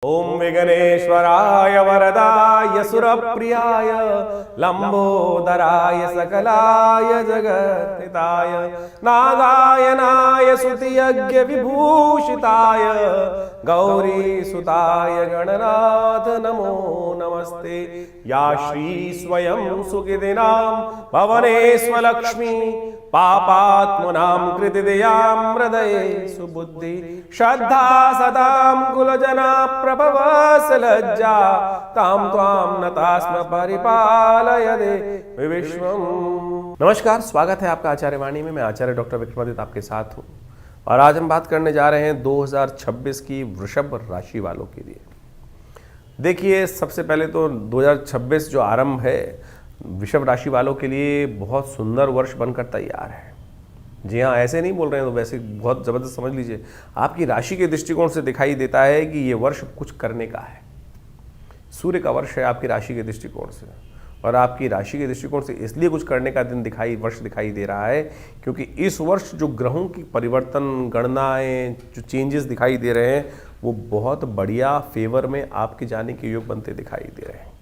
ओम विघ्नेश्वराय वरदाय सुरप्रियाय लंबोदराय सकलाय जगत्हिताय नागायनाय स्तुतियज्ञ विभूषिताय गौरीसुताय गणनाथ नमो नमस्ते। या श्री स्वयं सुखिदिनां भवनेष्वलक्ष्मी पापात्मनां कृतिदयां हृदये सुबुद्धि श्रद्धा सदां कुलजना प्रभवस लज्जा तां त्वां नतास्म परिपालय दे विश्वम। नमस्कार, स्वागत है आपका आचार्य वाणी में। मैं आचार्य डॉक्टर विक्रमादित्य आपके साथ हूँ और आज हम बात करने जा रहे हैं 2026 की वृषभ राशि वालों के लिए। देखिए, सबसे पहले तो 2026 जो आरंभ है वृषभ राशि वालों के लिए बहुत सुंदर वर्ष बनकर तैयार है। जी हाँ, ऐसे नहीं बोल रहे हैं तो वैसे बहुत ज़बरदस्त समझ लीजिए। आपकी राशि के दृष्टिकोण से दिखाई देता है कि ये वर्ष कुछ करने का है। सूर्य का वर्ष है आपकी राशि के दृष्टिकोण से, और आपकी राशि के दृष्टिकोण से इसलिए कुछ करने का वर्ष दिखाई दे रहा है क्योंकि इस वर्ष जो ग्रहों की परिवर्तन, गणनाएँ, जो चेंजेस दिखाई दे रहे हैं वो बहुत बढ़िया फेवर में आपके जाने के योग बनते दिखाई दे रहे हैं।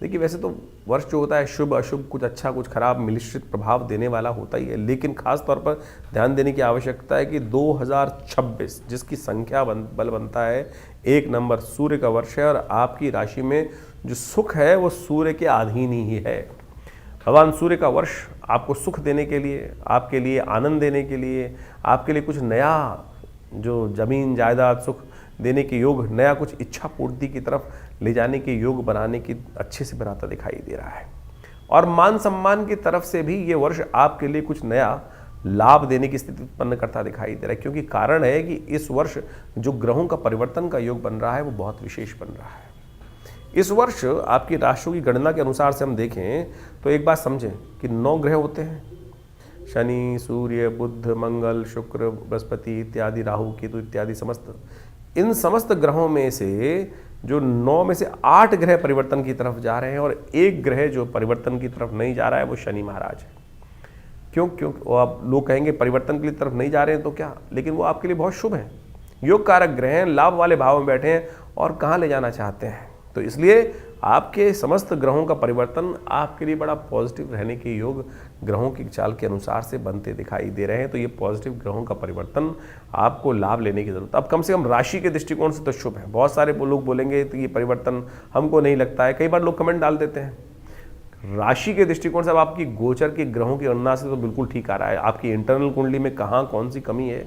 देखिए, वैसे तो वर्ष जो होता है शुभ अशुभ, कुछ अच्छा कुछ खराब मिश्रित प्रभाव देने वाला होता ही है, लेकिन खास तौर पर ध्यान देने की आवश्यकता है कि 2026 जिसकी संख्या बल बनता है 1 नंबर, सूर्य का वर्ष है और आपकी राशि में जो सुख है वो सूर्य के अधीन ही है। भगवान सूर्य का वर्ष आपको सुख देने के लिए, आपके लिए आनंद देने के लिए, आपके लिए कुछ नया जो जमीन जायदाद सुख देने के योग, नया कुछ इच्छा पूर्ति की तरफ ले जाने के योग बनाने की अच्छे से बनाता दिखाई दे रहा है। और मान सम्मान की तरफ से भी ये वर्ष आपके लिए कुछ नया लाभ देने की स्थिति उत्पन्न करता दिखाई दे रहा है, क्योंकि कारण है कि इस वर्ष जो ग्रहों का परिवर्तन का योग बन रहा है वो बहुत विशेष बन रहा है। इस वर्ष आपकी राशियों की गणना के अनुसार से हम देखें तो एक बात समझें कि 9 ग्रह होते हैं, शनि, सूर्य, बुध, मंगल, शुक्र, बृहस्पति इत्यादि, राहु, केतु इत्यादि समस्त। इन समस्त ग्रहों में से जो 9 में से 8 ग्रह परिवर्तन की तरफ जा रहे हैं और एक ग्रह जो परिवर्तन की तरफ नहीं जा रहा है वो शनि महाराज है। क्यों वो आप लोग कहेंगे परिवर्तन की तरफ नहीं जा रहे हैं तो क्या, लेकिन वो आपके लिए बहुत शुभ है, योग कारक ग्रह हैं, लाभ वाले भाव में बैठे हैं और कहाँ ले जाना चाहते हैं। तो इसलिए आपके समस्त ग्रहों का परिवर्तन आपके लिए बड़ा पॉजिटिव रहने के योग ग्रहों की चाल के अनुसार से बनते दिखाई दे रहे हैं। तो ये पॉजिटिव ग्रहों का परिवर्तन आपको लाभ लेने की जरूरत, अब कम से कम राशि के दृष्टिकोण से तो शुभ है। बहुत सारे लोग बोलेंगे तो ये परिवर्तन हमको नहीं लगता है, कई बार लोग कमेंट डाल देते हैं। राशि के दृष्टिकोण से अब आपकी गोचर के ग्रहों की गणना से तो बिल्कुल ठीक आ रहा है। आपकी इंटरनल कुंडली में कहाँ कौन सी कमी है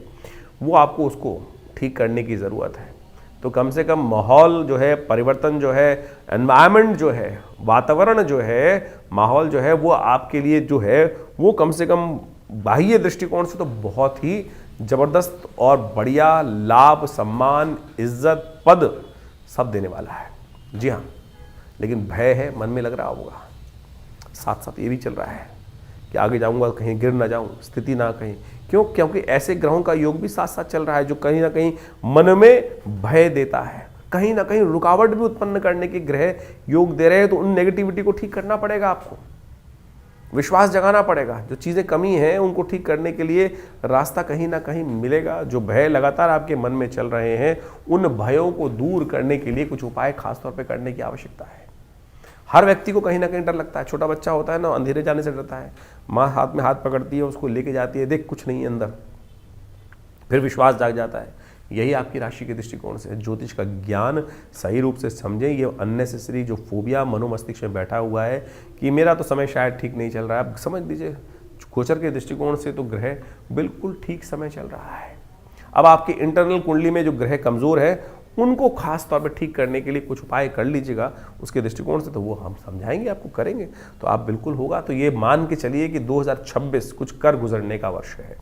वो आपको उसको ठीक करने की ज़रूरत है। तो कम से कम माहौल जो है, परिवर्तन जो है, एनवायरनमेंट जो है, वातावरण जो है, माहौल जो है वो आपके लिए जो है वो कम से कम बाह्य दृष्टिकोण से तो बहुत ही ज़बरदस्त और बढ़िया लाभ, सम्मान, इज्जत, पद सब देने वाला है। जी हाँ, लेकिन भय है, मन में लग रहा होगा, साथ साथ ये भी चल रहा है कि आगे जाऊंगा कहीं गिर ना जाऊं, स्थिति ना कहीं। क्योंकि ऐसे ग्रहों का योग भी साथ साथ चल रहा है जो कहीं ना कहीं मन में भय देता है, कहीं ना कहीं रुकावट भी उत्पन्न करने के ग्रह योग दे रहे हैं। तो उन नेगेटिविटी को ठीक करना पड़ेगा, आपको विश्वास जगाना पड़ेगा। जो चीज़ें कमी हैं उनको ठीक करने के लिए रास्ता कहीं ना कहीं मिलेगा। जो भय लगातार आपके मन में चल रहे हैं उन भयों को दूर करने के लिए कुछ उपाय खासतौर पर करने की आवश्यकता है। हर व्यक्ति को कहीं ना कहीं डर लगता है। छोटा बच्चा होता है ना, अंधेरे जाने से डरता है, माँ हाथ में हाथ पकड़ती है, उसको लेके जाती है, देख कुछ नहीं है अंदर, फिर विश्वास जाग जाता है। यही आपकी राशि के दृष्टिकोण से ज्योतिष का ज्ञान सही रूप से समझें। ये अननेसेसरी जो फोबिया मनोमस्तिष्क में बैठा हुआ है कि मेरा तो समय शायद ठीक नहीं चल रहा है, आप समझ लीजिए गोचर के दृष्टिकोण से तो ग्रह बिल्कुल ठीक समय चल रहा है। अब आपकी इंटरनल कुंडली में जो ग्रह कमज़ोर है उनको खास तौर पर ठीक करने के लिए कुछ उपाय कर लीजिएगा उसके दृष्टिकोण से, तो वो हम समझाएंगे आपको, करेंगे तो आप बिल्कुल होगा। तो ये मान के चलिए कि 2026 कुछ कर गुजरने का वर्ष है।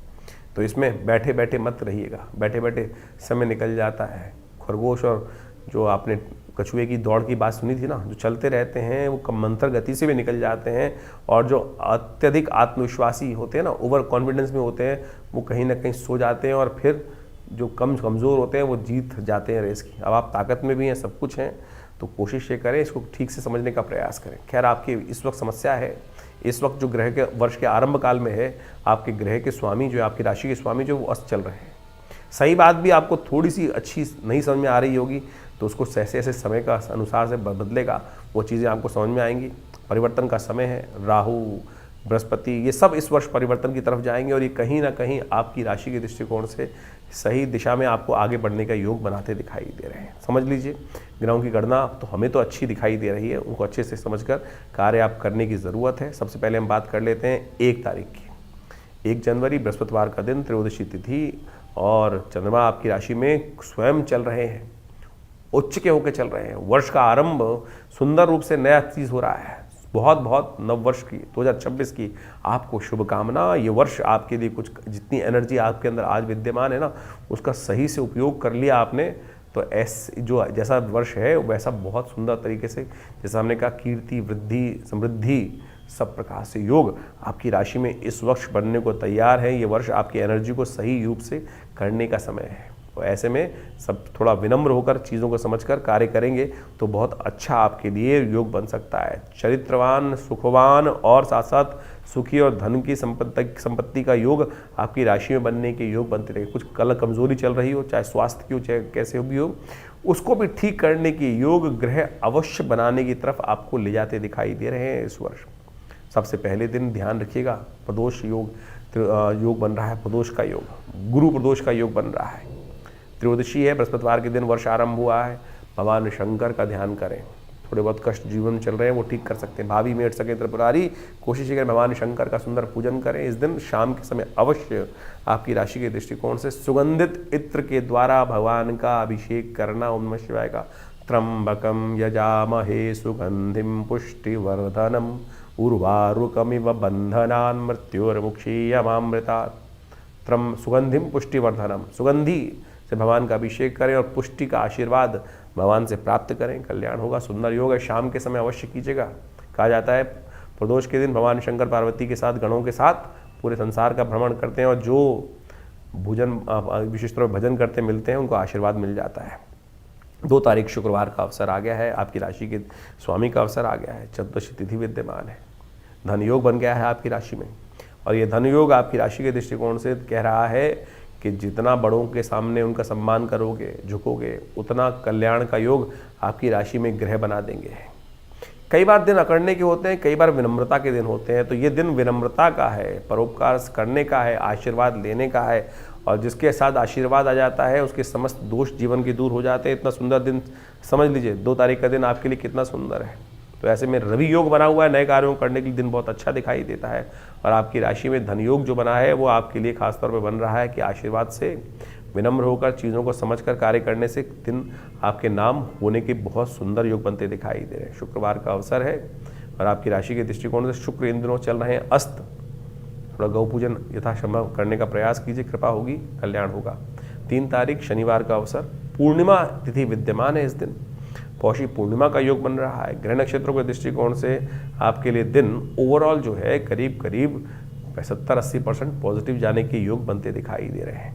तो इसमें बैठे बैठे मत रहिएगा, बैठे बैठे समय निकल जाता है। खरगोश और जो आपने कछुए की दौड़ की बात सुनी थी ना, जो चलते रहते हैं वो मंथर गति से भी निकल जाते हैं, और जो अत्यधिक आत्मविश्वासी होते हैं ना, ओवर कॉन्फिडेंस में होते हैं, वो कहीं ना कहीं सो जाते हैं और फिर जो कमज़ोर होते हैं वो जीत जाते हैं रेस की। अब आप ताकत में भी हैं, सब कुछ हैं, तो कोशिश ये करें, इसको ठीक से समझने का प्रयास करें। खैर, आपकी इस वक्त समस्या है, इस वक्त जो ग्रह के वर्ष के आरंभ काल में है, आपके ग्रह के स्वामी जो है, आपकी राशि के स्वामी जो वो अस्त चल रहे हैं। सही बात भी आपको थोड़ी सी अच्छी नहीं समझ में आ रही होगी, तो उसको ऐसे ऐसे समय का अनुसार से बदलेगा, वो चीज़ें आपको समझ में आएंगी। परिवर्तन का समय है, राहु बृहस्पति ये सब इस वर्ष परिवर्तन की तरफ जाएंगे और ये कहीं ना कहीं आपकी राशि के दृष्टिकोण से सही दिशा में आपको आगे बढ़ने का योग बनाते दिखाई दे रहे हैं। समझ लीजिए, ग्रहों की गणना तो हमें तो अच्छी दिखाई दे रही है, उनको अच्छे से समझकर कार्य आप करने की ज़रूरत है। सबसे पहले हम बात कर लेते हैं 1 तारीख की। 1 जनवरी बृहस्पतिवार का दिन, त्रयोदशी तिथि, और चंद्रमा आपकी राशि में स्वयं चल रहे हैं, उच्च के होकर चल रहे हैं। वर्ष का आरंभ सुंदर रूप से नया चीज़ हो रहा है। बहुत बहुत नव वर्ष की 2026 की आपको शुभकामना। ये वर्ष आपके लिए कुछ जितनी एनर्जी आपके अंदर आज विद्यमान है ना, उसका सही से उपयोग कर लिया आपने तो ऐसे जो जैसा वर्ष है वैसा बहुत सुंदर तरीके से, जैसा हमने कहा, कीर्ति, वृद्धि, समृद्धि, सब प्रकार से योग आपकी राशि में इस वर्ष बनने को तैयार है। ये वर्ष आपकी एनर्जी को सही रूप से करने का समय है। तो ऐसे में सब थोड़ा विनम्र होकर चीज़ों को समझकर कार्य करेंगे तो बहुत अच्छा आपके लिए योग बन सकता है। चरित्रवान, सुखवान और साथ साथ सुखी और धन की संपत्ति का योग आपकी राशि में बनने के योग बनते रहे। कुछ कमजोरी चल रही हो, चाहे स्वास्थ्य की हो, चाहे कैसे भी हो, उसको भी ठीक करने के योग ग्रह अवश्य बनाने की तरफ आपको ले जाते दिखाई दे रहे हैं इस वर्ष। सबसे पहले दिन ध्यान रखिएगा, प्रदोष योग बन रहा है, प्रदोष का योग, गुरु प्रदोष का योग बन रहा है। त्रयोदशी है, बृहस्पतिवार के दिन वर्ष आरंभ हुआ है। भगवान शंकर का ध्यान करें। थोड़े बहुत कष्ट जीवन चल रहे हैं वो ठीक कर सकते हैं। भाभी मेट सके त्रिपुरारी, कोशिश करें भगवान शंकर का सुंदर पूजन करें। इस दिन शाम के समय अवश्य आपकी राशि के दृष्टिकोण से सुगंधित इत्र के द्वारा भगवान का अभिषेक करना। ओम नमः शिवाय का। त्र्यंबकम यजामहे सुगंधिम पुष्टिवर्धनम उर्वारुकमिव बंधनान् मृत्योर्मुक्षीयमामृतात्। सुगंधिम पुष्टिवर्धनम, सुगंधी से भगवान का अभिषेक करें और पुष्टि का आशीर्वाद भगवान से प्राप्त करें, कल्याण होगा। सुंदर योग है, शाम के समय अवश्य कीजिएगा। कहा जाता है प्रदोष के दिन भगवान शंकर पार्वती के साथ, गणों के साथ पूरे संसार का भ्रमण करते हैं और जो विशेष तौर पर भजन करते मिलते हैं उनको आशीर्वाद मिल जाता है। 2 तारीख शुक्रवार का अवसर आ गया है, आपकी राशि के स्वामी का अवसर आ गया है, चतुर्दशी तिथि विद्यमान है, धन योग बन गया है आपकी राशि में। और ये धन योग आपकी राशि के दृष्टिकोण से कह रहा है कि जितना बड़ों के सामने उनका सम्मान करोगे, झुकोगे, उतना कल्याण का योग आपकी राशि में ग्रह बना देंगे। कई बार दिन अकड़ने के होते हैं, कई बार विनम्रता के दिन होते हैं, तो ये दिन विनम्रता का है, परोपकार करने का है, आशीर्वाद लेने का है, और जिसके साथ आशीर्वाद आ जाता है उसके समस्त दोष जीवन के दूर हो जाते हैं। इतना सुंदर दिन समझ लीजिए, 2 तारीख का दिन आपके लिए कितना सुंदर है। तो ऐसे में रवि योग बना हुआ है, नए कार्यों करने के लिए दिन बहुत अच्छा दिखाई देता है। और आपकी राशि में धन योग जो बना है वो आपके लिए खास तौर पे बन रहा है कि आशीर्वाद से विनम्र होकर चीज़ों को समझकर कार्य करने से दिन आपके नाम होने के बहुत सुंदर योग बनते दिखाई दे रहे हैं। शुक्रवार का अवसर है और आपकी राशि के दृष्टिकोण से शुक्र इन दिनों चल रहे हैं अस्त। थोड़ा गौ पूजन यथासंभव करने का प्रयास कीजिए, कृपा होगी, कल्याण होगा। 3 तारीख शनिवार का अवसर, पूर्णिमा तिथि विद्यमान है इस दिन, पौषी पूर्णिमा का योग बन रहा है। ग्रह नक्षत्रों के दृष्टिकोण से आपके लिए दिन ओवरऑल जो है करीब 70-80% पॉजिटिव जाने के योग बनते दिखाई दे रहे हैं।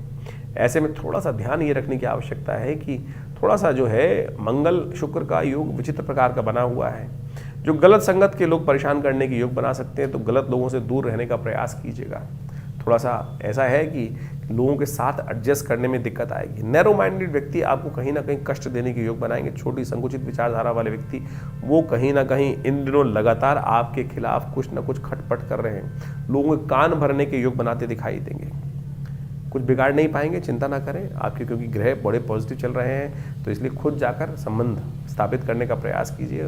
ऐसे में थोड़ा सा ध्यान ये रखने की आवश्यकता है कि थोड़ा सा जो है मंगल शुक्र का योग विचित्र प्रकार का बना हुआ है। जो गलत संगत के लोग परेशान करने के योग बना सकते हैं, तो गलत लोगों से दूर रहने का प्रयास कीजिएगा। थोड़ा सा ऐसा है कि लोगों के साथ एडजस्ट करने में दिक्कत आएगी। नैरो माइंडेड व्यक्ति आपको कहीं ना कहीं कष्ट देने के योग बनाएंगे। छोटी संकुचित विचारधारा वाले व्यक्ति वो कहीं ना कहीं इन दिनों लगातार आपके खिलाफ कुछ ना कुछ खटपट कर रहे हैं, लोगों के कान भरने के योग बनाते दिखाई देंगे। कुछ बिगाड़ नहीं पाएंगे, चिंता ना करें आपके, क्योंकि ग्रह बड़े पॉजिटिव चल रहे हैं। तो इसलिए खुद जाकर संबंध स्थापित करने का प्रयास कीजिए,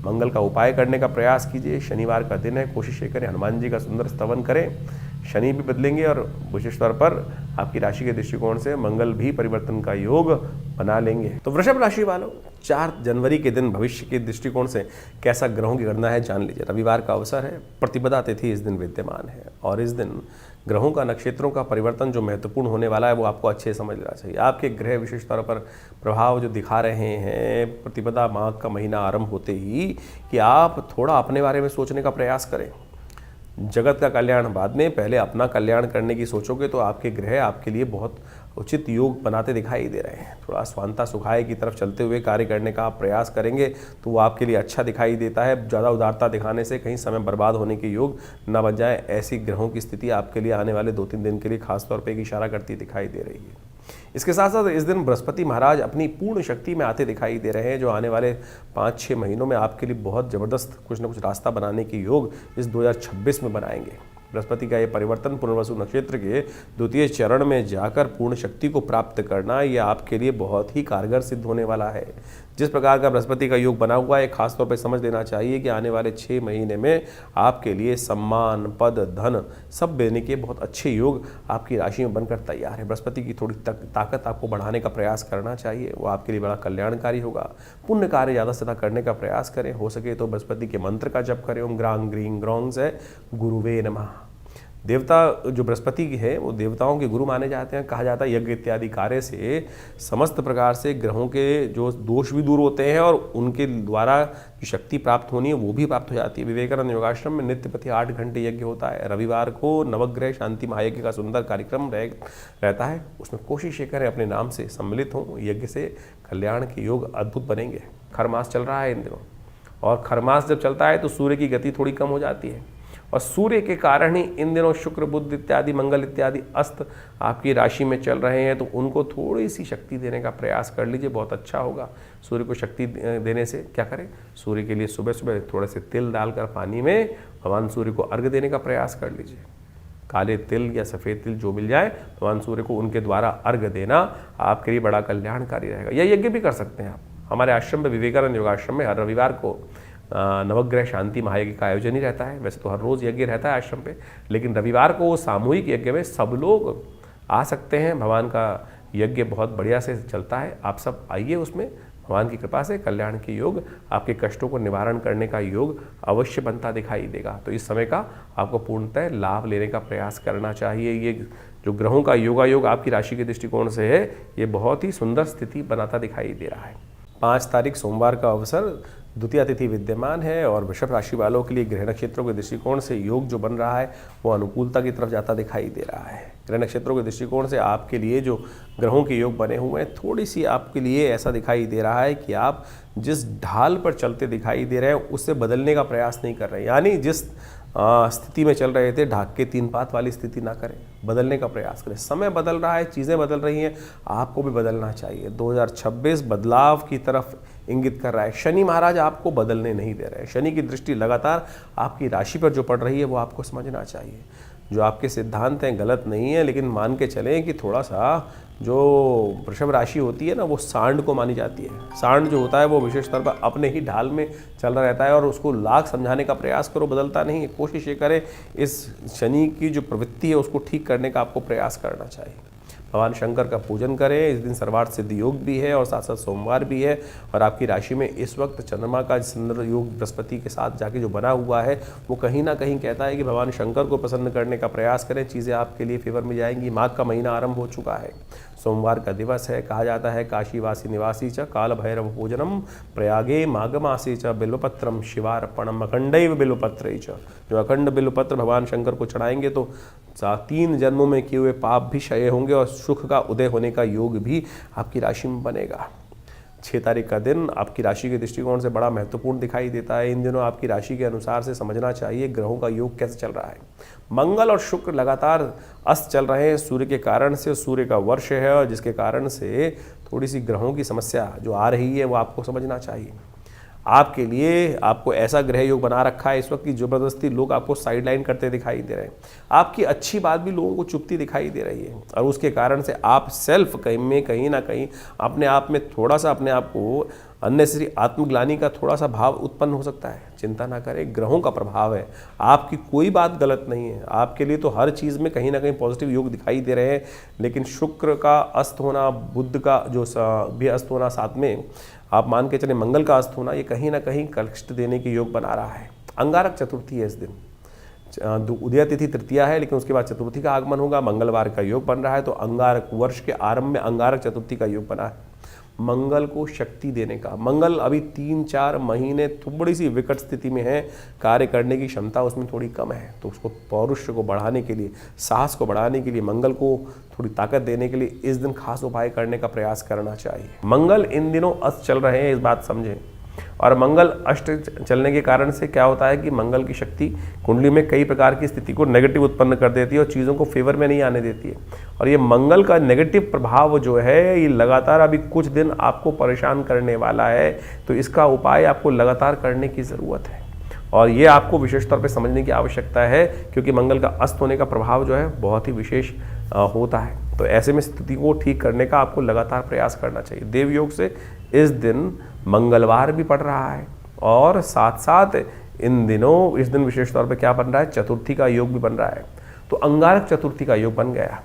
मंगल का उपाय करने का प्रयास कीजिए। शनिवार का दिन है, कोशिश ये करें हनुमान जी का सुंदर स्तवन करें। शनि भी बदलेंगे और विशेष तौर पर आपकी राशि के दृष्टिकोण से मंगल भी परिवर्तन का योग बना लेंगे। तो वृषभ राशि वालों, 4 जनवरी के दिन भविष्य के दृष्टिकोण से कैसा ग्रहों की गणना है जान लीजिए। रविवार का अवसर है, प्रतिपदा तिथि इस दिन विद्यमान है और इस दिन ग्रहों का, नक्षत्रों का परिवर्तन जो महत्वपूर्ण होने वाला है वो आपको अच्छे समझ लेना चाहिए। आपके ग्रह विशेष तौर पर प्रभाव जो दिखा रहे हैं प्रतिपदा माह का महीना आरंभ होते ही, कि आप थोड़ा अपने बारे में सोचने का प्रयास करें। जगत का कल्याण बाद में, पहले अपना कल्याण करने की सोचोगे तो आपके ग्रह आपके लिए बहुत उचित योग बनाते दिखाई दे रहे हैं। थोड़ा स्वांता सुखाय की तरफ चलते हुए कार्य करने का आप प्रयास करेंगे तो वो आपके लिए अच्छा दिखाई देता है। ज़्यादा उदारता दिखाने से कहीं समय बर्बाद होने के योग न बन जाए, ऐसी ग्रहों की स्थिति आपके लिए आने वाले 2-3 दिन के लिए खासतौर पर एक इशारा करती दिखाई दे रही है। इसके साथ साथ इस दिन बृहस्पति महाराज अपनी पूर्ण शक्ति में आते दिखाई दे रहे हैं, जो आने वाले 5-6 महीनों में आपके लिए बहुत ज़बरदस्त कुछ ना कुछ रास्ता बनाने के योग इस 2026 में बनाएंगे। बृहस्पति का ये परिवर्तन पुनर्वसु नक्षत्र के द्वितीय चरण में जाकर पूर्ण शक्ति को प्राप्त करना, ये आपके लिए बहुत ही कारगर सिद्ध होने वाला है। जिस प्रकार का बृहस्पति का योग बना हुआ है, खासतौर पर समझ लेना चाहिए कि आने वाले 6 महीने में आपके लिए सम्मान, पद, धन सब देने के बहुत अच्छे योग आपकी राशि में बनकर तैयार है। बृहस्पति की थोड़ी ताकत आपको बढ़ाने का प्रयास करना चाहिए, वो आपके लिए बड़ा कल्याणकारी होगा। पुण्य कार्य ज़्यादा से ज़्यादा करने का प्रयास करें, हो सके तो बृहस्पति के मंत्र का जप करें। ओम ग्रांग ग्रीं ग्रौंग से गुरुवे नमः। देवता जो बृहस्पति की है वो देवताओं के गुरु माने जाते हैं। कहा जाता है यज्ञ इत्यादि कार्य से समस्त प्रकार से ग्रहों के जो दोष भी दूर होते हैं और उनके द्वारा जो शक्ति प्राप्त होनी है वो भी प्राप्त हो जाती है। विवेकानंद योगाश्रम में नित्य प्रति 8 घंटे यज्ञ होता है। रविवार को नवग्रह शांति महायज्ञ का सुंदर कार्यक्रम रहता है। उसमें कोशिश ये करें अपने नाम से सम्मिलित हों, यज्ञ से कल्याण के योग अद्भुत बनेंगे। खरमास चल रहा है इन दिनों, और खरमास जब चलता है तो सूर्य की गति थोड़ी कम हो जाती है, और सूर्य के कारण ही इन दिनों शुक्र, बुध इत्यादि, मंगल इत्यादि अस्त आपकी राशि में चल रहे हैं। तो उनको थोड़ी सी शक्ति देने का प्रयास कर लीजिए, बहुत अच्छा होगा। सूर्य को शक्ति देने से क्या करें, सूर्य के लिए सुबह सुबह थोड़े से तिल डालकर पानी में भगवान सूर्य को अर्घ्य देने का प्रयास कर लीजिए। काले तिल या सफ़ेद तिल जो मिल जाए, भगवान सूर्य को उनके द्वारा अर्घ्य देना आपके लिए बड़ा कल्याणकारी रहेगा। यह यज्ञ भी कर सकते हैं आप। हमारे आश्रम में, विवेकानंद योगाश्रम में, हर रविवार को नवग्रह शांति महायज्ञ का आयोजन ही रहता है। वैसे तो हर रोज़ यज्ञ रहता है आश्रम पे, लेकिन रविवार को सामूहिक यज्ञ में सब लोग आ सकते हैं। भगवान का यज्ञ बहुत बढ़िया से चलता है, आप सब आइए उसमें। भगवान की कृपा से कल्याण के योग, आपके कष्टों को निवारण करने का योग अवश्य बनता दिखाई देगा। तो इस समय का आपको पूर्णतः लाभ लेने का प्रयास करना चाहिए। ये जो ग्रहों का योगायोग आपकी राशि के दृष्टिकोण से है, ये बहुत ही सुंदर स्थिति बनाता दिखाई दे रहा है। 5 तारीख सोमवार का अवसर द्वितीय तिथि विद्यमान है, और वृषभ राशि वालों के लिए ग्रह नक्षत्रों के दृष्टिकोण से योग जो बन रहा है वो अनुकूलता की तरफ जाता दिखाई दे रहा है। ग्रह नक्षत्रों के दृष्टिकोण से आपके लिए जो ग्रहों के योग बने हुए हैं, थोड़ी सी आपके लिए ऐसा दिखाई दे रहा है कि आप जिस ढाल पर चलते दिखाई दे रहे हैं उससे बदलने का प्रयास नहीं कर रहे हैं। यानी जिस स्थिति में चल रहे थे, ढाक के 3 पात वाली स्थिति ना करें, बदलने का प्रयास करें। समय बदल रहा है, चीज़ें बदल रही हैं, आपको भी बदलना चाहिए। 2026 बदलाव की तरफ इंगित कर रहा है। शनि महाराज आपको बदलने नहीं दे रहे हैं। शनि की दृष्टि लगातार आपकी राशि पर जो पड़ रही है वो आपको समझना चाहिए। जो आपके सिद्धांत हैं गलत नहीं है, लेकिन मान के चलें कि थोड़ा सा जो वृषभ राशि होती है ना, वो सांड को मानी जाती है। सांड जो होता है वो विशेष तौर पर अपने ही ढाल में चल रहा रहता है, और उसको लाख समझाने का प्रयास करो, बदलता नहीं है। कोशिश ये करें इस शनि की जो प्रवृत्ति है उसको ठीक करने का आपको प्रयास करना चाहिए। भगवान शंकर का पूजन करें। इस दिन सर्वार्थ सिद्धि योग भी है और साथ साथ सोमवार भी है, और आपकी राशि में इस वक्त चंद्रमा का सुंदर योग बृहस्पति के साथ जाके जो बना हुआ है वो कहीं ना कहीं कहता है कि भगवान शंकर को प्रसन्न करने का प्रयास करें, चीज़ें आपके लिए फेवर में जाएंगी। माघ का महीना आरंभ हो चुका है, सोमवार का दिवस है। कहा जाता है काशीवासी निवासी च काल भैरव पूजनम प्रयागे माघमासी च बिल्वपत्रम शिवार्पणम अखंडैव बिल्वपत्र च। जो अखंड बिल्वपत्र भगवान शंकर को चढ़ाएंगे तो 3 जन्मों में किए हुए पाप भी क्षय होंगे, और सुख का उदय होने का योग भी आपकी राशि में बनेगा। 6 तारीख का दिन आपकी राशि के दृष्टिकोण से बड़ा महत्वपूर्ण दिखाई देता है। इन दिनों आपकी राशि के अनुसार से समझना चाहिए ग्रहों का योग कैसे चल रहा है। मंगल और शुक्र लगातार अस्त चल रहे हैं सूर्य के कारण से। सूर्य का वर्ष है, और जिसके कारण से थोड़ी सी ग्रहों की समस्या जो आ रही है वो आपको समझना चाहिए। आपके लिए आपको ऐसा ग्रह योग बना रखा है इस वक्त की जबरदस्ती लोग आपको साइडलाइन करते दिखाई दे रहे हैं। आपकी अच्छी बात भी लोगों को चुभती दिखाई दे रही है, और उसके कारण से आप सेल्फ कहीं ना कहीं अपने आप में थोड़ा सा अपने आप को अननेसेसरी आत्मग्लानि का थोड़ा सा भाव उत्पन्न हो सकता है। चिंता ना करें, ग्रहों का प्रभाव है, आपकी कोई बात गलत नहीं है। आपके लिए तो हर चीज़ में कहीं ना कहीं पॉजिटिव योग दिखाई दे रहे हैं, लेकिन शुक्र का अस्त होना, बुध का जो भी अस्त होना, साथ में आप मान के चले मंगल का अस्त होना, ये कहीं ना कहीं कष्ट देने के योग बना रहा है। अंगारक चतुर्थी है इस दिन, उदय तिथि तृतीया है, लेकिन उसके बाद चतुर्थी का आगमन होगा। मंगलवार का योग बन रहा है, तो अंगारक वर्ष के आरंभ में अंगारक चतुर्थी का योग बना है। मंगल को शक्ति देने का, मंगल अभी 3-4 महीने थोड़ी सी विकट स्थिति में है, कार्य करने की क्षमता उसमें थोड़ी कम है, तो उसको पौरुष को बढ़ाने के लिए, साहस को बढ़ाने के लिए, मंगल को थोड़ी ताकत देने के लिए इस दिन खास उपाय करने का प्रयास करना चाहिए। मंगल इन दिनों अस्त चल रहे हैं, इस बात समझें। और मंगल अष्ट चलने के कारण से क्या होता है कि मंगल की शक्ति कुंडली में कई प्रकार की स्थिति को नेगेटिव उत्पन्न कर देती है और चीज़ों को फेवर में नहीं आने देती है। और ये मंगल का नेगेटिव प्रभाव जो है ये लगातार अभी कुछ दिन आपको परेशान करने वाला है, तो इसका उपाय आपको लगातार करने की ज़रूरत है और ये आपको विशेष तौर पे समझने की आवश्यकता है, क्योंकि मंगल का अस्त होने का प्रभाव जो है बहुत ही विशेष होता है। तो ऐसे में स्थिति को ठीक करने का आपको लगातार प्रयास करना चाहिए। देव योग से इस दिन मंगलवार भी पड़ रहा है और साथ साथ इस दिन विशेष तौर पे क्या बन रहा है, चतुर्थी का योग भी बन रहा है। तो अंगारक चतुर्थी का योग बन गया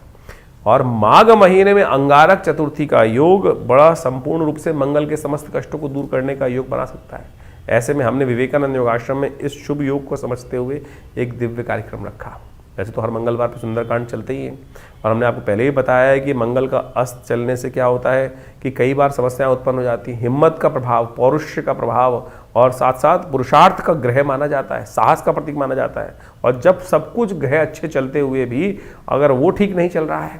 और माघ महीने में अंगारक चतुर्थी का योग बड़ा संपूर्ण रूप से मंगल के समस्त कष्टों को दूर करने का योग बना सकता है। ऐसे में हमने विवेकानंद योगाश्रम में इस शुभ योग को समझते हुए एक दिव्य कार्यक्रम रखा। वैसे तो हर मंगलवार पर सुंदरकांड चलते ही हैं और हमने आपको पहले ही बताया है कि मंगल का अस्त चलने से क्या होता है कि कई बार समस्याएं उत्पन्न हो जाती हैं। हिम्मत का प्रभाव, पौरुष का प्रभाव और साथ साथ पुरुषार्थ का ग्रह माना जाता है, साहस का प्रतीक माना जाता है। और जब सब कुछ ग्रह अच्छे चलते हुए भी अगर वो ठीक नहीं चल रहा है,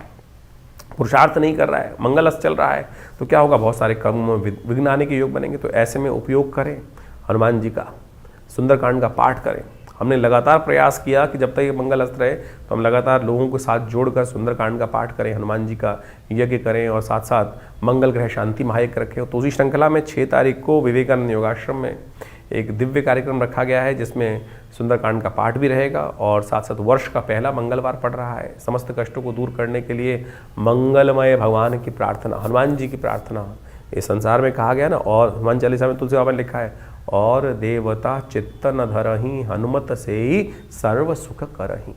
पुरुषार्थ नहीं कर रहा है, मंगल अस्त चल रहा है, तो क्या होगा, बहुत सारे कर्म विघ्न आने के योग बनेंगे। तो ऐसे में उपयोग करें हनुमान जी का, सुंदरकांड का पाठ करें। हमने लगातार प्रयास किया कि जब तक ये मंगल अस्त रहे तो हम लगातार लोगों को साथ जोड़कर सुंदरकांड का पाठ करें, हनुमान जी का यज्ञ करें और साथ साथ मंगल ग्रह शांति महायज्ञ रखें। तो उसी श्रृंखला में 6 तारीख को विवेकानंद योगाश्रम में एक दिव्य कार्यक्रम रखा गया है जिसमें सुंदरकांड का पाठ भी रहेगा और साथ साथ वर्ष का पहला मंगलवार पड़ रहा है। समस्त कष्टों को दूर करने के लिए मंगलमय भगवान की प्रार्थना, हनुमान जी की प्रार्थना इस संसार में कहा गया ना। और हनुमान चालीसा में तुलसी बाबा ने लिखा है, और देवता चित्त न धरहि हनुमत से ही सर्व सुख करहि।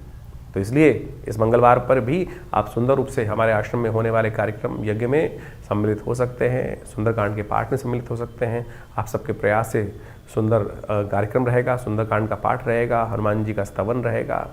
तो इसलिए इस मंगलवार पर भी आप सुंदर रूप से हमारे आश्रम में होने वाले कार्यक्रम यज्ञ में सम्मिलित हो सकते हैं, सुंदरकांड के पाठ में सम्मिलित हो सकते हैं। आप सबके प्रयास से सुंदर कार्यक्रम रहेगा, सुंदरकांड का पाठ रहेगा, हनुमान जी का स्तवन रहेगा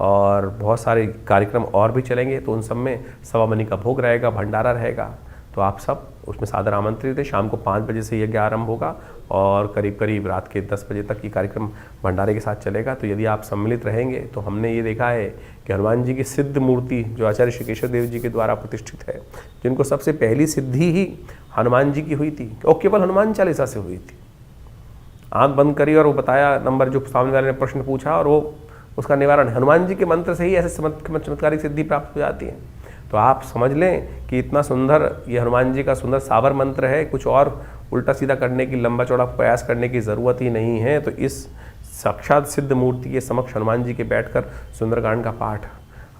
और बहुत सारे कार्यक्रम और भी चलेंगे। तो उन सब में सवा मनी का भोग रहेगा, भंडारा रहेगा। तो आप सब उसमें सादर आमंत्रित है। शाम को 5 बजे से यज्ञ आरंभ होगा और करीब करीब रात के 10 बजे तक ये कार्यक्रम भंडारे के साथ चलेगा। तो यदि आप सम्मिलित रहेंगे तो हमने ये देखा है कि हनुमान जी की सिद्ध मूर्ति जो आचार्य श्री केशव देव जी के द्वारा प्रतिष्ठित है, जिनको सबसे पहली सिद्धि ही हनुमान जी की हुई थी और केवल हनुमान चालीसा से हुई थी। आँख बंद करी और वो बताया नंबर जो सामने वाले ने प्रश्न पूछा और वो उसका निवारण हनुमान जी के मंत्र से ही ऐसे चमत्कारिक सिद्धि प्राप्त हो जाती है। तो आप समझ लें कि इतना सुंदर ये हनुमान जी का सुंदर साबर मंत्र है, कुछ और उल्टा सीधा करने की, लंबा चौड़ा प्रयास करने की ज़रूरत ही नहीं है। तो इस साक्षात सिद्ध मूर्ति के समक्ष हनुमान जी के बैठकर सुंदरकांड का पाठ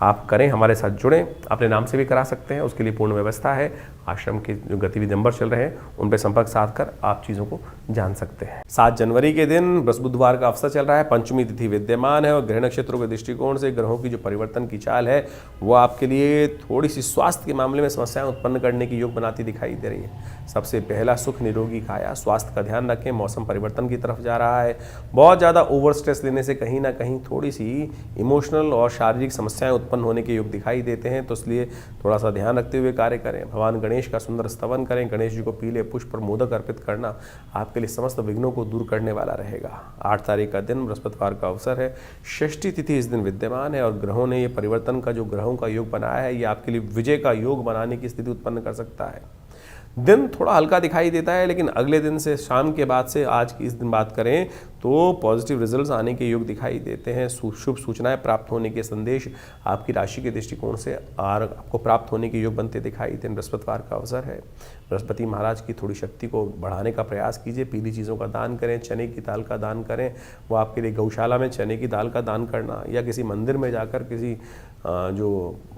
आप करें, हमारे साथ जुड़ें। अपने नाम से भी करा सकते हैं, उसके लिए पूर्ण व्यवस्था है। आश्रम के जो गतिविधि नंबर चल रहे हैं उन पर संपर्क साध कर आप चीज़ों को जान सकते हैं। 7 जनवरी के दिन बृहस्पतिवार का अवसर चल रहा है, पंचमी तिथि विद्यमान है और ग्रह नक्षत्रों के दृष्टिकोण से ग्रहों की जो परिवर्तन की चाल है वो आपके लिए थोड़ी सी स्वास्थ्य के मामले में समस्याएं उत्पन्न करने की योग बनाती दिखाई दे रही है। सबसे पहला, सुख निरोगी काया, स्वास्थ्य का ध्यान रखें। मौसम परिवर्तन की तरफ जा रहा है, बहुत ज़्यादा ओवर स्ट्रेस लेने से कहीं ना कहीं थोड़ी सी इमोशनल और शारीरिक समस्याएं उत्पन्न होने के योग दिखाई देते हैं। तो इसलिए थोड़ा सा ध्यान रखते हुए कार्य करें। भगवान गणेश का सुंदर स्तवन करें। गणेश जी को पीले पुष्प और मोदक अर्पित करना आपके लिए समस्त विघ्नों को दूर करने वाला रहेगा। 8 तारीख का दिन बृहस्पतिवार का अवसर है, षष्ठी तिथि इस दिन विद्यमान है और ग्रहों ने ये परिवर्तन का जो ग्रहों का योग बनाया है ये आपके लिए विजय का योग बनाने की स्थिति उत्पन्न कर सकता है। दिन थोड़ा हल्का दिखाई देता है, लेकिन अगले दिन से शाम के बाद से आज की इस दिन बात करें तो पॉजिटिव रिजल्ट्स आने के योग दिखाई देते हैं। शुभ सूचनाएं प्राप्त होने के संदेश आपकी राशि के दृष्टिकोण से आपको प्राप्त होने के योग बनते दिखाई देते हैं। बृहस्पतिवार का अवसर है, बृहस्पति महाराज की थोड़ी शक्ति को बढ़ाने का प्रयास कीजिए। पीली चीज़ों का दान करें, चने की दाल का दान करें। वो आपके लिए गौशाला में चने की दाल का दान करना या किसी मंदिर में जाकर किसी जो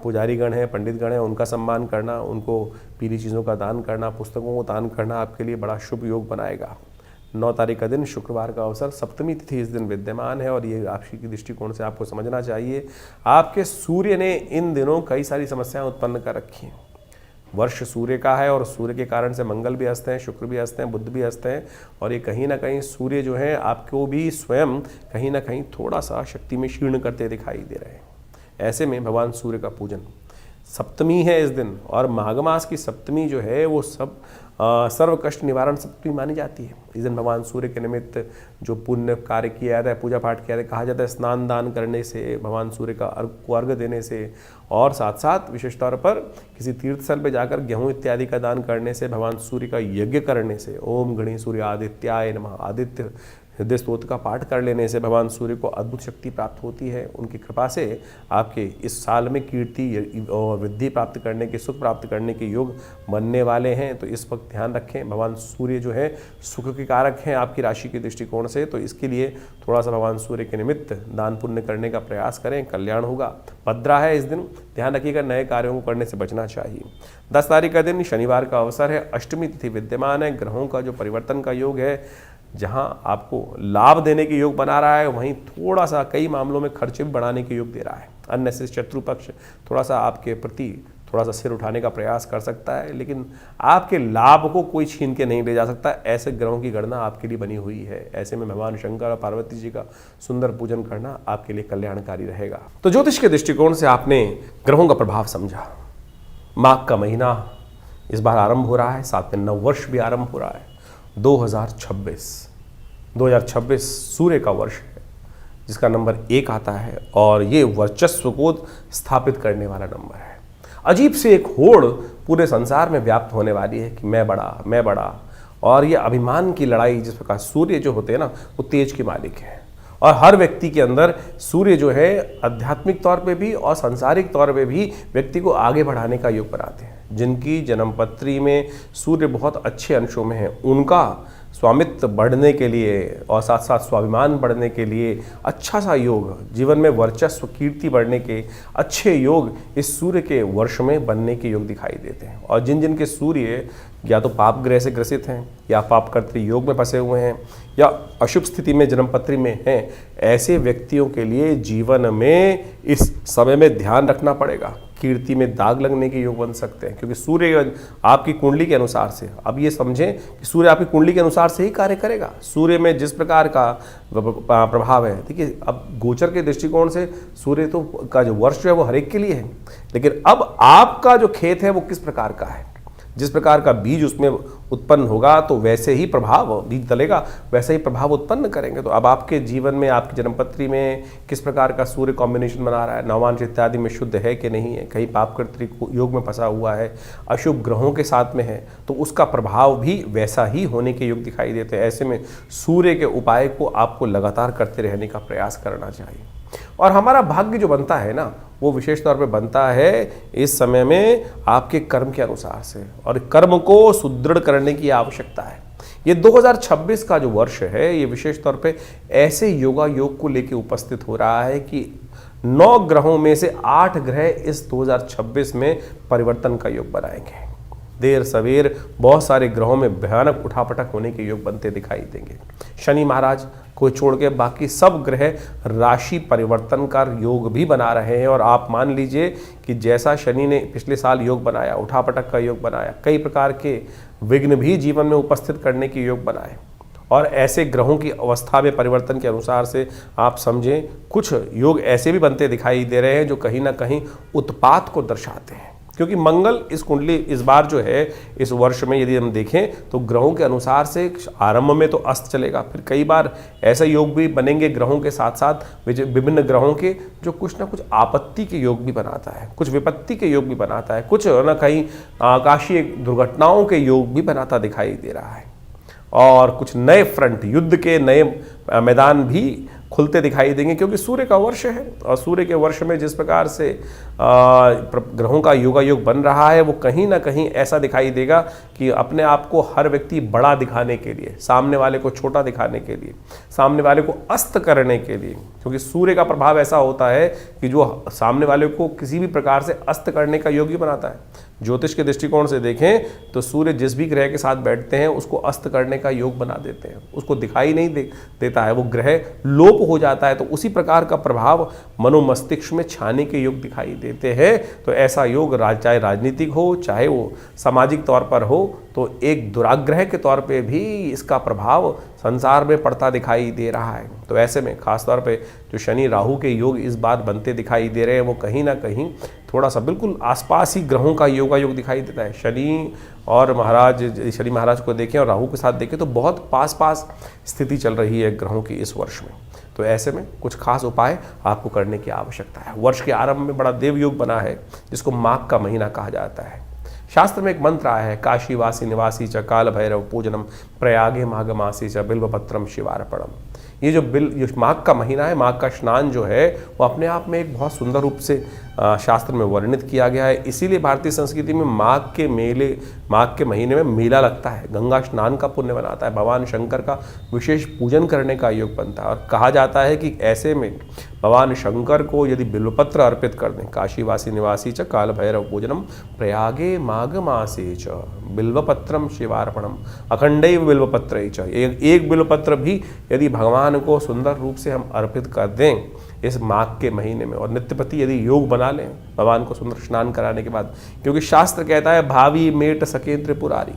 पुजारी गण हैं, पंडित गण हैं, उनका सम्मान करना, उनको पीली चीज़ों का दान करना, पुस्तकों को दान करना आपके लिए बड़ा शुभ योग बनाएगा। 9 तारीख का दिन शुक्रवार का अवसर, सप्तमी तिथि इस दिन विद्यमान है और ये राशि की दृष्टिकोण से आपको समझना चाहिए। आपके सूर्य ने इन दिनों कई सारी समस्याएं उत्पन्न कर रखी हैं। वर्ष सूर्य का है और सूर्य के कारण से मंगल भी अस्त हैं, शुक्र भी अस्त हैं, बुध भी अस्त हैं और ये कहीं ना कहीं सूर्य जो है आपको भी स्वयं कहीं ना कहीं थोड़ा सा शक्ति में क्षीण करते दिखाई दे रहे हैं। ऐसे में भगवान सूर्य का पूजन, सप्तमी है इस दिन, और माघ मास की सप्तमी जो है वो सर्व कष्ट निवारण सप्तमी मानी जाती है। इस दिन भगवान सूर्य के निमित्त जो पुण्य कार्य किया जाता है, पूजा पाठ किया जाता है, कहा जाता है स्नान दान करने से, भगवान सूर्य का अर्घ देने से, और साथ साथ विशेष तौर पर किसी तीर्थ स्थल पर जाकर गेहूं इत्यादि का दान करने से, भगवान सूर्य का यज्ञ करने से, ओम गणे सूर्य आदित्याय नमः, आदित्य हृदय स्तोत्र का पाठ कर लेने से भगवान सूर्य को अद्भुत शक्ति प्राप्त होती है। उनकी कृपा से आपके इस साल में कीर्ति और वृद्धि प्राप्त करने के, सुख प्राप्त करने के योग बनने वाले हैं। तो इस वक्त ध्यान रखें, भगवान सूर्य जो है सुख के कारक हैं आपकी राशि के दृष्टिकोण से, तो इसके लिए थोड़ा सा भगवान सूर्य के निमित्त दान पुण्य करने का प्रयास करें, कल्याण होगा। भद्रा है इस दिन, ध्यान रखिएगा नए कार्यों को करने से बचना चाहिए। 10 तारीख का दिन शनिवार का अवसर है, अष्टमी तिथि विद्यमान है, ग्रहों का जो परिवर्तन का योग है, जहां आपको लाभ देने के योग बना रहा है, वहीं थोड़ा सा कई मामलों में खर्चे भी बढ़ाने के योग दे रहा है। अन्य से शत्रु पक्ष थोड़ा सा आपके प्रति थोड़ा सा सिर उठाने का प्रयास कर सकता है, लेकिन आपके लाभ को कोई छीन के नहीं ले जा सकता। ऐसे ग्रहों की गणना आपके लिए बनी हुई है। ऐसे में भगवान शंकर और पार्वती जी का सुंदर पूजन करना आपके लिए कल्याणकारी रहेगा। तो ज्योतिष के दृष्टिकोण से आपने ग्रहों का प्रभाव समझा। माघ का महीना इस बार आरंभ हो रहा है, साथ में नववर्ष भी आरंभ हो रहा है। 2026 सूर्य का वर्ष है, जिसका नंबर 1 आता है, और ये वर्चस्व को स्थापित करने वाला नंबर है। अजीब से एक होड़ पूरे संसार में व्याप्त होने वाली है कि मैं बड़ा, और ये अभिमान की लड़ाई, जिस प्रकार सूर्य जो होते हैं ना, वो तेज के मालिक हैं, और हर व्यक्ति के अंदर सूर्य जो है आध्यात्मिक तौर पे भी और सांसारिक तौर पे भी व्यक्ति को आगे बढ़ाने का योग बनाते हैं। जिनकी जन्मपत्री में सूर्य बहुत अच्छे अंशों में है, उनका स्वामित्व बढ़ने के लिए और साथ साथ स्वाभिमान बढ़ने के लिए अच्छा सा योग, जीवन में वर्चस्व कीर्ति बढ़ने के अच्छे योग इस सूर्य के वर्ष में बनने के योग दिखाई देते हैं। और जिन जिन के सूर्य या तो पाप ग्रह से ग्रसित हैं, या पाप कर्तृ योग में फंसे हुए हैं, या अशुभ स्थिति में जन्मपत्री में हैं, ऐसे व्यक्तियों के लिए जीवन में इस समय में ध्यान रखना पड़ेगा। कीर्ति में दाग लगने के योग बन सकते हैं, क्योंकि सूर्य आपकी कुंडली के अनुसार से, अब ये समझें कि सूर्य आपकी कुंडली के अनुसार से ही कार्य करेगा। सूर्य में जिस प्रकार का प्रभाव है, देखिए अब गोचर के दृष्टिकोण से सूर्य तो का जो वर्ष है वो हर एक के लिए है, लेकिन अब आपका जो खेत है वो किस प्रकार का है, जिस प्रकार का बीज उसमें उत्पन्न होगा तो वैसे ही प्रभाव, बीज डलेगा वैसे ही प्रभाव उत्पन्न करेंगे। तो अब आपके जीवन में, आपकी जन्मपत्री में किस प्रकार का सूर्य कॉम्बिनेशन बना रहा है, नवांश इत्यादि में शुद्ध है कि नहीं है, कहीं पाप कर्तृ योग में फंसा हुआ है, अशुभ ग्रहों के साथ में है, तो उसका प्रभाव भी वैसा ही होने के योग दिखाई देते हैं। ऐसे में सूर्य के उपाय को आपको लगातार करते रहने का प्रयास करना चाहिए। और हमारा भाग्य जो बनता है ना, वो विशेष तौर पे बनता है इस समय में आपके कर्म के अनुसार से, और कर्म को सुदृढ़ करने की आवश्यकता है। ये 2026 का जो वर्ष है, ये विशेष तौर पे ऐसे योगा योग को लेके उपस्थित हो रहा है कि 9 ग्रहों में से 8 ग्रह इस 2026 में परिवर्तन का योग बनाएंगे। देर सवेर बहुत सारे ग्रहों में भयानक उठापटक होने के योग बनते दिखाई देंगे। शनि महाराज को छोड़ के बाकी सब ग्रह राशि परिवर्तन का योग भी बना रहे हैं, और आप मान लीजिए कि जैसा शनि ने पिछले साल योग बनाया, उठापटक का योग बनाया, कई प्रकार के विघ्न भी जीवन में उपस्थित करने के योग बनाए, और ऐसे ग्रहों की अवस्था में परिवर्तन के अनुसार से आप समझें कुछ योग ऐसे भी बनते दिखाई दे रहे हैं जो कहीं ना कहीं उत्पात को दर्शाते हैं। क्योंकि मंगल इस कुंडली इस बार जो है, इस वर्ष में यदि हम देखें तो ग्रहों के अनुसार से आरंभ में तो अस्त चलेगा, फिर कई बार ऐसे योग भी बनेंगे ग्रहों के साथ साथ विभिन्न ग्रहों के, जो कुछ ना कुछ आपत्ति के योग भी बनाता है, कुछ विपत्ति के योग भी बनाता है, कुछ ना कहीं आकाशीय दुर्घटनाओं के योग भी बनाता दिखाई दे रहा है, और कुछ नए फ्रंट, युद्ध के नए मैदान भी खुलते दिखाई देंगे। क्योंकि सूर्य का वर्ष है, और सूर्य के वर्ष में जिस प्रकार से ग्रहों का योगायोग बन रहा है, वो कहीं ना कहीं ऐसा दिखाई देगा कि अपने आप को हर व्यक्ति बड़ा दिखाने के लिए, सामने वाले को छोटा दिखाने के लिए, सामने वाले को अस्त करने के लिए, क्योंकि सूर्य का प्रभाव ऐसा होता है कि जो सामने वाले को किसी भी प्रकार से अस्त करने का योग भी बनाता है। ज्योतिष के दृष्टिकोण से देखें तो सूर्य जिस भी ग्रह के साथ बैठते हैं उसको अस्त करने का योग बना देते हैं, उसको दिखाई नहीं देता है, वो ग्रह लोप हो जाता है। तो उसी प्रकार का प्रभाव मनोमस्तिष्क में छाने के योग दिखाई देते हैं। तो ऐसा योग चाहे राजनीतिक हो, चाहे वो सामाजिक तौर पर हो, तो एक दुराग्रह के तौर पे भी इसका प्रभाव संसार में पड़ता दिखाई दे रहा है। तो ऐसे में खासतौर पे जो शनि राहु के योग इस बार बनते दिखाई दे रहे हैं, वो कहीं ना कहीं थोड़ा सा बिल्कुल आसपास ही ग्रहों का योग दिखाई देता है। शनि महाराज को देखें और राहु के साथ देखें तो बहुत पास स्थिति चल रही है ग्रहों की इस वर्ष में। तो ऐसे में कुछ खास उपाय आपको करने की आवश्यकता है। वर्ष के आरंभ में बड़ा देव योग बना है, जिसको माघ का महीना कहा जाता है। शास्त्र में एक मंत्र आया है, काशीवासी निवासी च काल भैरव पूजनम प्रयागे माघमासी च बिल्वपत्रम शिवार्पणम। ये जो माघ का महीना है, माघ का स्नान जो है वो अपने आप में एक बहुत सुंदर रूप से शास्त्र में वर्णित किया गया है। इसीलिए भारतीय संस्कृति में माघ के महीने में मेला लगता है, गंगा स्नान का पुण्य बनाता है, भगवान शंकर का विशेष पूजन करने का योग बनता है। और कहा जाता है कि ऐसे में भगवान शंकर को यदि बिल्वपत्र अर्पित कर दें, काशीवासी निवासी च काल भैरव पूजनम प्रयागे माघ मासे च बिल्वपत्रम शिवार्पणम अखंडैव बिल्वपत्र च। एक बिल्वपत्र भी यदि भगवान को सुंदर रूप से हम अर्पित कर दें इस माघ के महीने में, और नित्यपति यदि योग बना लें भगवान को सुंदर स्नान कराने के बाद, क्योंकि शास्त्र कहता है भावी मेट सके त्रिपुरारी।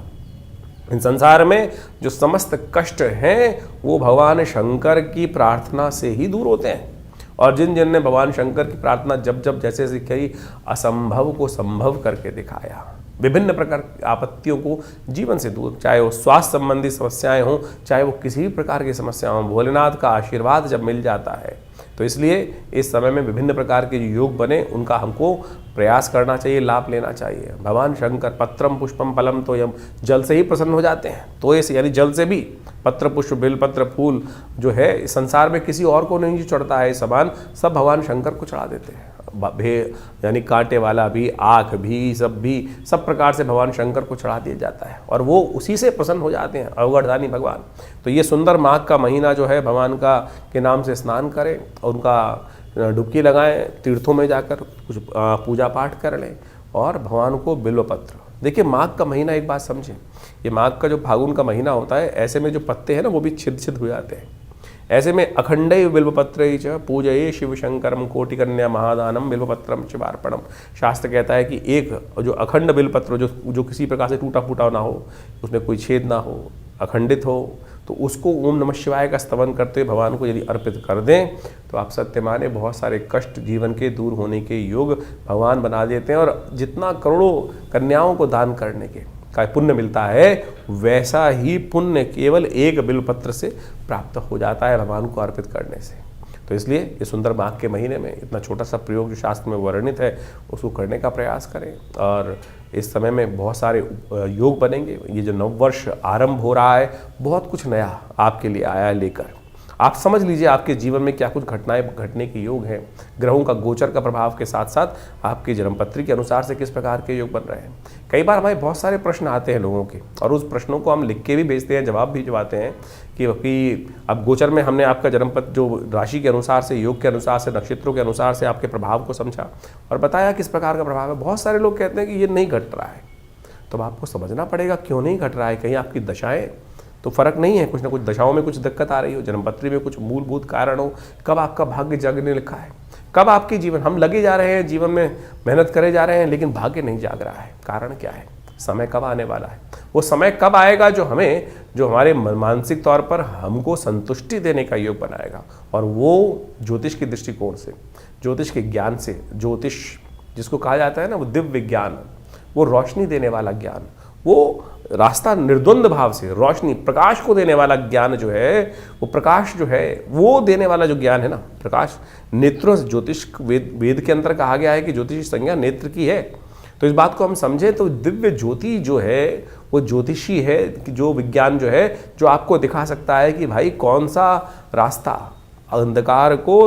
इन संसार में जो समस्त कष्ट हैं वो भगवान शंकर की प्रार्थना से ही दूर होते हैं। और जिन ने भगवान शंकर की प्रार्थना जब जैसे करी, असंभव को संभव करके दिखाया, विभिन्न प्रकार की आपत्तियों को जीवन से दूर, चाहे वो स्वास्थ्य संबंधी समस्याएं हों, चाहे वो किसी भी प्रकार की समस्या हों, भोलेनाथ का आशीर्वाद जब मिल जाता है तो इसलिए इस समय में विभिन्न प्रकार के जो योग बने उनका हमको प्रयास करना चाहिए, लाभ लेना चाहिए। भगवान शंकर पत्रम पुष्पम फलम तो यम, जल से ही प्रसन्न हो जाते हैं। तो इस यानी जल से भी पत्र पुष्प बेलपत्र फूल जो है संसार में किसी और को नहीं चढ़ता है, सामान सब भगवान शंकर को चढ़ा देते हैं। यानी कांटे वाला भी, आँख भी, सब प्रकार से भगवान शंकर को चढ़ा दिया जाता है और वो उसी से प्रसन्न हो जाते हैं, अवगढ़दानी भगवान। तो ये सुंदर माघ का महीना जो है भगवान का के नाम से स्नान करें और उनका डुबकी लगाएं, तीर्थों में जाकर कुछ पूजा पाठ कर लें और भगवान को बिल्वपत्र। देखिए माघ का महीना एक बात समझें, ये माघ का जो फागुन का महीना होता है, ऐसे में जो पत्ते हैं ना वो भी छिद हो जाते हैं। ऐसे में अखंडैव बिल्वपत्र च पूजये शिव शंकरम कोटिकन्या महादानम बिल्वपत्रम शिवार्पणम। शास्त्र कहता है कि एक जो अखंड बिल्वपत्र जो किसी प्रकार से टूटा फूटा ना हो, उसमें कोई छेद ना हो, अखंडित हो, तो उसको ओम नमः शिवाय का स्तवन करते हुए भगवान को यदि अर्पित कर दें तो आप सत्य माने बहुत सारे कष्ट जीवन के दूर होने के योग भगवान बना देते हैं। और जितना करोड़ों कन्याओं को दान करने के का पुण्य मिलता है, वैसा ही पुण्य केवल एक बिल्वपत्र से प्राप्त हो जाता है भगवान को अर्पित करने से। तो इसलिए ये सुंदर माघ के महीने में इतना छोटा सा प्रयोग जो शास्त्र में वर्णित है उसको करने का प्रयास करें। और इस समय में बहुत सारे योग बनेंगे। ये जो नववर्ष आरंभ हो रहा है, बहुत कुछ नया आपके लिए आया है लेकर। आप समझ लीजिए आपके जीवन में क्या कुछ घटनाएं घटने के योग हैं। ग्रहों का गोचर का प्रभाव के साथ साथ आपकी जन्मपत्री के अनुसार से किस प्रकार के योग बन रहे हैं। कई बार हमारे बहुत सारे प्रश्न आते हैं लोगों के और उस प्रश्नों को हम लिख के भी भेजते हैं, जवाब भी भिजवाते हैं कि अब गोचर में हमने आपका जन्मपत्र जो राशि के अनुसार से, योग के अनुसार से, नक्षत्रों के अनुसार से आपके प्रभाव को समझा और बताया किस प्रकार का प्रभाव है। बहुत सारे लोग कहते हैं कि ये नहीं घट रहा है, तो आपको समझना पड़ेगा क्यों नहीं घट रहा है। कहीं आपकी दशाएं तो फर्क नहीं है, कुछ ना कुछ दशाओं में कुछ दिक्कत आ रही हो, जन्मपत्री में कुछ मूलभूत कारण हो, कब आपका भाग्य जागने लिखा है, कब आपकी जीवन, हम लगे जा रहे हैं जीवन में, मेहनत करे जा रहे हैं लेकिन भाग्य नहीं जाग रहा है। कारण क्या है? समय कब आने वाला है? वो समय कब आएगा जो हमारे मानसिक तौर पर हमको संतुष्टि देने का योग बनाएगा। और वो ज्योतिष के दृष्टिकोण से, ज्योतिष के ज्ञान से, ज्योतिष जिसको कहा जाता है ना वो दिव्य ज्ञान, वो रोशनी देने वाला ज्ञान, वो रास्ता निर्द्वंद भाव से रोशनी प्रकाश को देने वाला ज्ञान जो है, वो प्रकाश जो है वो देने वाला जो ज्ञान है ना, प्रकाश नेत्रों से, ज्योतिष वेद के अंदर कहा गया है कि ज्योतिष की संज्ञा नेत्र की है। तो इस बात को हम समझे तो दिव्य ज्योति जो है वो ज्योतिषी है कि जो विज्ञान जो है जो आपको दिखा सकता है कि भाई कौन सा रास्ता अंधकार को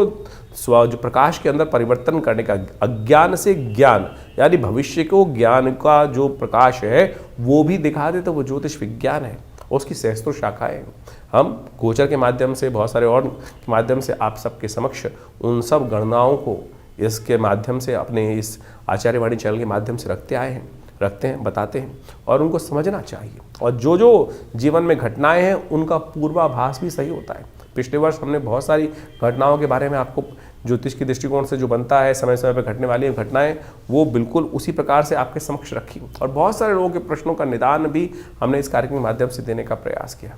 जो प्रकाश के अंदर परिवर्तन करने का, अज्ञान से ज्ञान यानी भविष्य को ज्ञान का जो प्रकाश है वो भी दिखा दे, तो वो ज्योतिष विज्ञान है। उसकी सहस्त्रों शाखाएं हम गोचर के माध्यम से, बहुत सारे और के माध्यम से आप सबके समक्ष उन सब गणनाओं को इसके माध्यम से अपने इस आचार्यवाणी चैनल के माध्यम से रखते हैं, बताते हैं और उनको समझना चाहिए। और जो जीवन में घटनाएं हैं उनका पूर्वाभास भी सही होता है। पिछले वर्ष हमने बहुत सारी घटनाओं के बारे में आपको ज्योतिष की दृष्टिकोण से जो बनता है, समय समय पर घटने वाली घटनाएं, वो बिल्कुल उसी प्रकार से आपके समक्ष रखी। और बहुत सारे लोगों के प्रश्नों का निदान भी हमने इस कार्यक्रम के माध्यम से देने का प्रयास किया।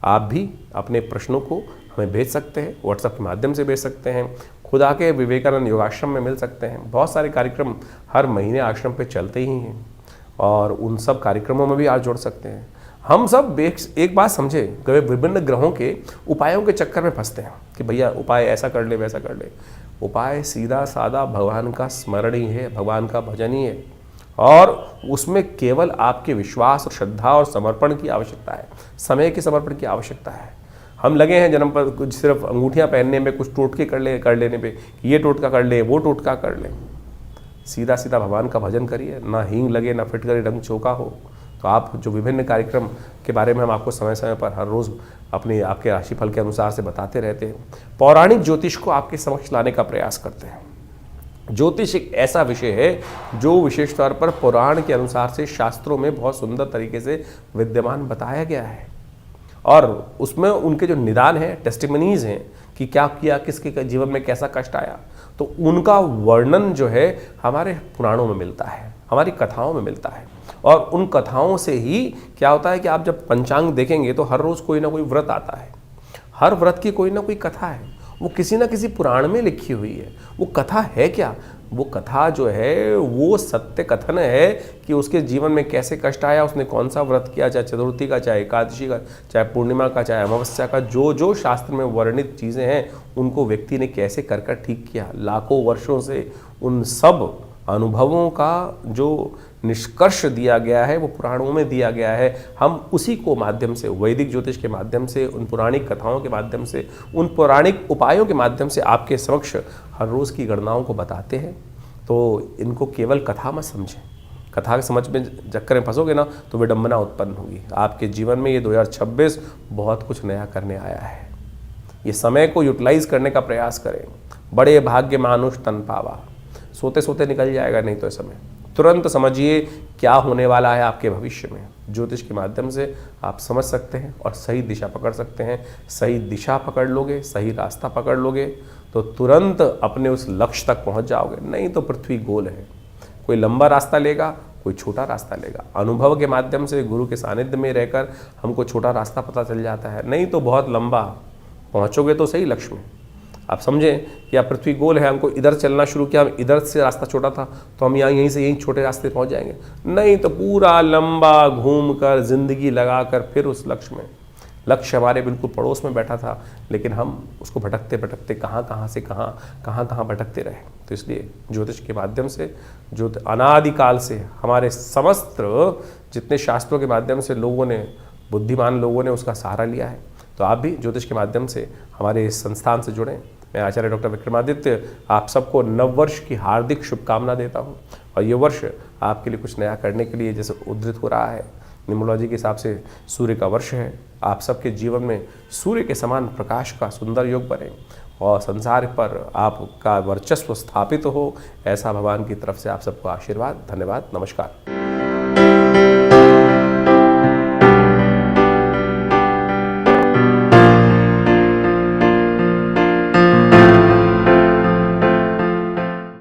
आप भी अपने प्रश्नों को हमें भेज सकते हैं, व्हाट्सएप के माध्यम से भेज सकते हैं, खुद आके विवेकानंद योगाश्रम में मिल सकते हैं। बहुत सारे कार्यक्रम हर महीने आश्रम पे चलते ही हैं और उन सब कार्यक्रमों में भी आप जुड़ सकते हैं। हम सब एक बात समझे, कभी विभिन्न ग्रहों के उपायों के चक्कर में फंसते हैं कि भैया उपाय ऐसा कर ले, वैसा कर ले। उपाय सीधा साधा भगवान का स्मरण ही है, भगवान का भजन ही है, और उसमें केवल आपके विश्वास और श्रद्धा और समर्पण की आवश्यकता है, समय के समर्पण की आवश्यकता है। हम लगे हैं जन्म पर कुछ सिर्फ अंगूठियां पहनने में, कुछ टोटके कर लेने पे, ये टोटका कर ले, वो टोटका कर ले। सीधा सीधा भगवान का भजन करिए, ना हींग लगे, ना फिटकरी रंग चौका हो। तो आप जो विभिन्न कार्यक्रम के बारे में हम आपको समय समय पर हर रोज़ आपके राशिफल के अनुसार से बताते रहते हैं, पौराणिक ज्योतिष को आपके समक्ष लाने का प्रयास करते हैं। ज्योतिष एक ऐसा विषय है जो विशेष तौर पर पुराण के अनुसार से शास्त्रों में बहुत सुंदर तरीके से विद्यमान बताया गया है, और उसमें उनके जो निदान हैं, टेस्टिमनीज हैं कि क्या किया, किसके जीवन में कैसा कष्ट आया, तो उनका वर्णन जो है हमारे पुराणों में मिलता है, हमारी कथाओं में मिलता है। और उन कथाओं से ही क्या होता है कि आप जब पंचांग देखेंगे तो हर रोज़ कोई ना कोई व्रत आता है, हर व्रत की कोई ना कोई कथा है, वो किसी ना किसी पुराण में लिखी हुई है। वो कथा है क्या? वो कथा जो है वो सत्य कथन है कि उसके जीवन में कैसे कष्ट आया, उसने कौन सा व्रत किया, चाहे चतुर्थी का, चाहे एकादशी का, चाहे पूर्णिमा का, चाहे अमावस्या का, जो जो शास्त्र में वर्णित चीज़ें हैं उनको व्यक्ति ने कैसे कर कर ठीक किया। लाखों वर्षों से उन सब अनुभवों का जो निष्कर्ष दिया गया है वो पुराणों में दिया गया है। हम उसी को माध्यम से, वैदिक ज्योतिष के माध्यम से, उन पौराणिक कथाओं के माध्यम से, उन पौराणिक उपायों के माध्यम से आपके समक्ष हर रोज़ की गणनाओं को बताते हैं। तो इनको केवल कथा मत समझें, कथा के समझ में चक्कर में फंसोगे ना तो विडंबना उत्पन्न होगी आपके जीवन में। ये 2026 बहुत कुछ नया करने आया है। ये समय को यूटिलाइज करने का प्रयास करें। बड़े भाग्य मानुष तन पावा, सोते सोते निकल जाएगा नहीं तो समय। तुरंत समझिए क्या होने वाला है आपके भविष्य में। ज्योतिष के माध्यम से आप समझ सकते हैं और सही दिशा पकड़ सकते हैं। सही दिशा पकड़ लोगे, सही रास्ता पकड़ लोगे तो तुरंत अपने उस लक्ष्य तक पहुंच जाओगे। नहीं तो पृथ्वी गोल है, कोई लंबा रास्ता लेगा, कोई छोटा रास्ता लेगा। अनुभव के माध्यम से, गुरु के सानिध्य में रहकर हमको छोटा रास्ता पता चल जाता है, नहीं तो बहुत लंबा पहुंचोगे तो सही लक्ष्य में। आप समझें कि आप पृथ्वी गोल है, हमको इधर चलना शुरू किया, हम इधर से रास्ता छोटा था तो हम यहीं से यहीं छोटे रास्ते पहुंच जाएंगे। नहीं तो पूरा लंबा घूमकर, जिंदगी लगाकर फिर उस लक्ष्य में। लक्ष्य हमारे बिल्कुल पड़ोस में बैठा था, लेकिन हम उसको भटकते भटकते कहाँ से कहाँ भटकते रहे। तो इसलिए ज्योतिष के माध्यम से, जो अनादिकाल से हमारे समस्त जितने शास्त्रों के माध्यम से लोगों ने, बुद्धिमान लोगों ने उसका सहारा लिया है, तो आप भी ज्योतिष के माध्यम से हमारे इस संस्थान से जुड़ें। मैं आचार्य डॉक्टर विक्रमादित्य आप सबको नववर्ष की हार्दिक शुभकामना देता हूं। और ये वर्ष आपके लिए कुछ नया करने के लिए जैसे उद्धृत हो रहा है, न्यूमरोलॉजी के हिसाब से सूर्य का वर्ष है। आप सबके जीवन में सूर्य के समान प्रकाश का सुंदर योग बने और संसार पर आपका वर्चस्व स्थापित हो, ऐसा भगवान की तरफ से आप सबको आशीर्वाद। धन्यवाद, नमस्कार।